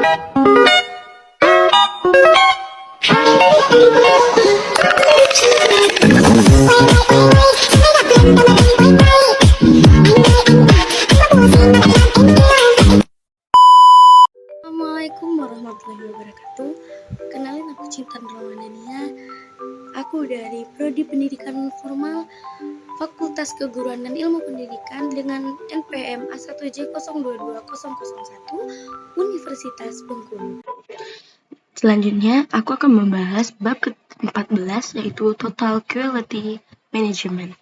Assalamualaikum warahmatullahi wabarakatuh. Kenalin, aku Cinta Nurwandania. Aku dari Prodi Pendidikan Formal Fakultas Keguruan dan Ilmu Pendidikan dengan NPM A1J022001 Universitas Bengkulu. Selanjutnya, aku akan membahas bab ke-14 yaitu Total Quality Management.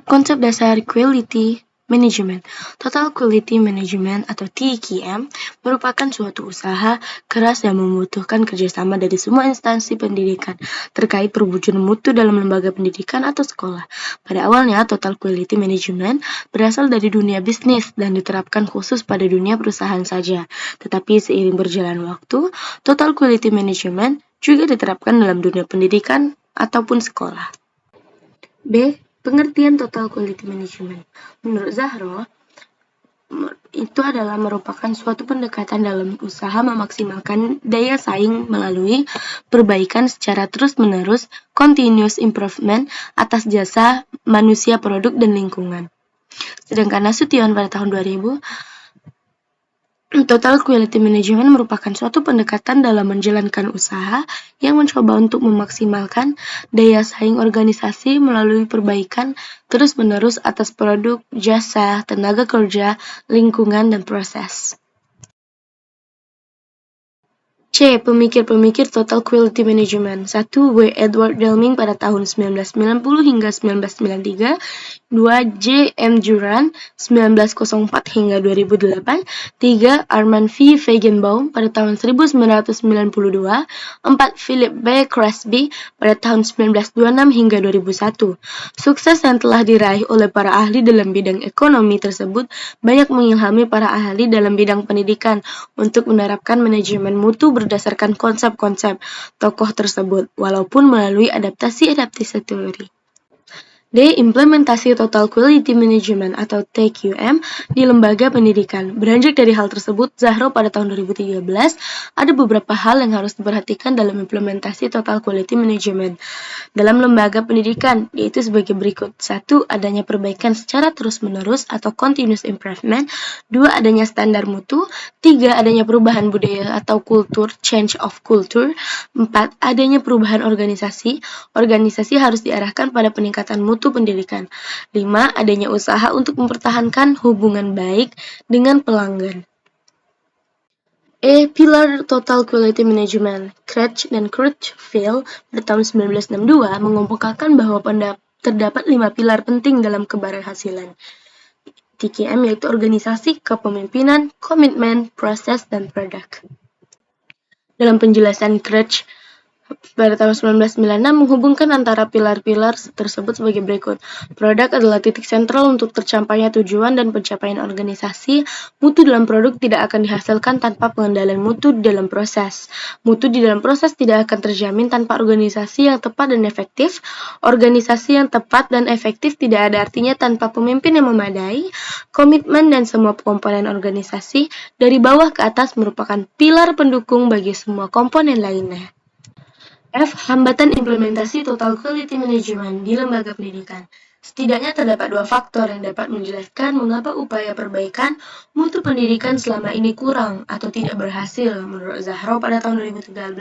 Konsep dasar Quality Management. Total Quality Management atau TQM merupakan suatu usaha keras yang membutuhkan kerjasama dari semua instansi pendidikan terkait perwujudan mutu dalam lembaga pendidikan atau sekolah. Pada awalnya, Total Quality Management berasal dari dunia bisnis dan diterapkan khusus pada dunia perusahaan saja. Tetapi seiring berjalan waktu, Total Quality Management juga diterapkan dalam dunia pendidikan ataupun sekolah. B. Pengertian Total Quality Management. Menurut Zahro, itu adalah merupakan suatu pendekatan dalam usaha memaksimalkan daya saing melalui perbaikan secara terus-menerus, continuous improvement atas jasa manusia, produk, dan lingkungan. Sedangkan Nasution pada tahun 2000, Total Quality Management merupakan suatu pendekatan dalam menjalankan usaha yang mencoba untuk memaksimalkan daya saing organisasi melalui perbaikan terus-menerus atas produk, jasa, tenaga kerja, lingkungan, dan proses. C. Pemikir-pemikir Total Quality Management. 1. W. Edward Deming pada tahun 1990 hingga 1993. 2. J. M. Juran 1904 hingga 2008. 3. Armand V. Feigenbaum pada tahun 1992. 4. Philip B. Crosby pada tahun 1926 hingga 2001. Sukses yang telah diraih oleh para ahli dalam bidang ekonomi tersebut banyak mengilhami para ahli dalam bidang pendidikan untuk menerapkan manajemen mutu berdasarkan konsep-konsep tokoh tersebut, walaupun melalui adaptasi teori. D. Implementasi Total Quality Management atau TQM di lembaga pendidikan. Beranjak dari hal tersebut, Zahro pada tahun 2013 ada beberapa hal yang harus diperhatikan dalam implementasi Total Quality Management dalam lembaga pendidikan, yaitu sebagai berikut. 1. Adanya perbaikan secara terus-menerus atau continuous improvement. 2. Adanya standar mutu. 3. Adanya perubahan budaya atau kultur, change of culture. 4. Adanya perubahan organisasi. Organisasi harus diarahkan pada peningkatan mutu pendidikan. 5. Adanya usaha untuk mempertahankan hubungan baik dengan pelanggan. Pilar Total Quality Management. Crouch dan Crutchfield pada tahun 1962 mengemukakan bahwa terdapat 5 pilar penting dalam keberhasilan TQM, yaitu organisasi, kepemimpinan, komitmen, proses, dan produk. Dalam penjelasan Crouch pada tahun 1996 menghubungkan antara pilar-pilar tersebut sebagai berikut. Produk adalah titik sentral untuk tercapainya tujuan dan pencapaian organisasi. Mutu dalam produk tidak akan dihasilkan tanpa pengendalian mutu di dalam proses. Mutu di dalam proses tidak akan terjamin tanpa organisasi yang tepat dan efektif. Organisasi yang tepat dan efektif tidak ada artinya tanpa pemimpin yang memadai. Komitmen dan semua komponen organisasi dari bawah ke atas merupakan pilar pendukung bagi semua komponen lainnya. F. Hambatan implementasi Total Quality Management di lembaga pendidikan. Setidaknya terdapat 2 faktor yang dapat menjelaskan mengapa upaya perbaikan mutu pendidikan selama ini kurang atau tidak berhasil menurut Zahro pada tahun 2013,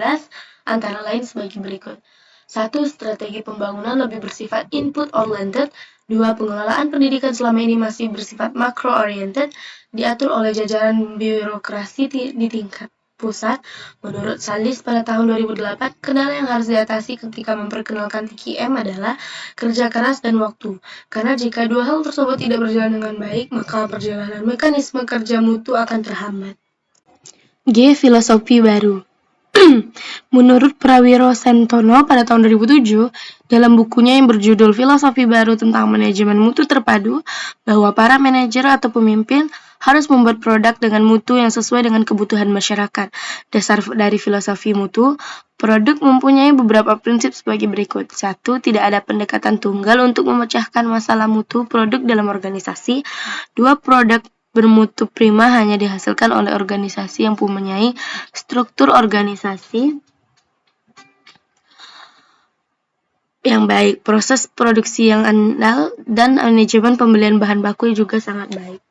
antara lain sebagai berikut. 1. Strategi pembangunan lebih bersifat input-oriented. 2. Pengelolaan pendidikan selama ini masih bersifat macro-oriented, diatur oleh jajaran birokrasi di tingkat pusat. Menurut Salis pada tahun 2008, kendala yang harus diatasi ketika memperkenalkan TQM adalah kerja keras dan waktu. Karena jika dua hal tersebut tidak berjalan dengan baik, maka perjalanan mekanisme kerja mutu akan terhambat. G. Filosofi baru. Menurut Prawiro Sentono pada tahun 2007, dalam bukunya yang berjudul Filosofi Baru tentang Manajemen Mutu Terpadu, bahwa para manajer atau pemimpin harus membuat produk dengan mutu yang sesuai dengan kebutuhan masyarakat. Dasar dari filosofi mutu, produk mempunyai beberapa prinsip sebagai berikut. 1. Tidak ada pendekatan tunggal untuk memecahkan masalah mutu produk dalam organisasi. 2. Produk bermutu prima hanya dihasilkan oleh organisasi yang mempunyai struktur organisasi yang baik, proses produksi yang andal, dan manajemen pembelian bahan baku juga sangat baik.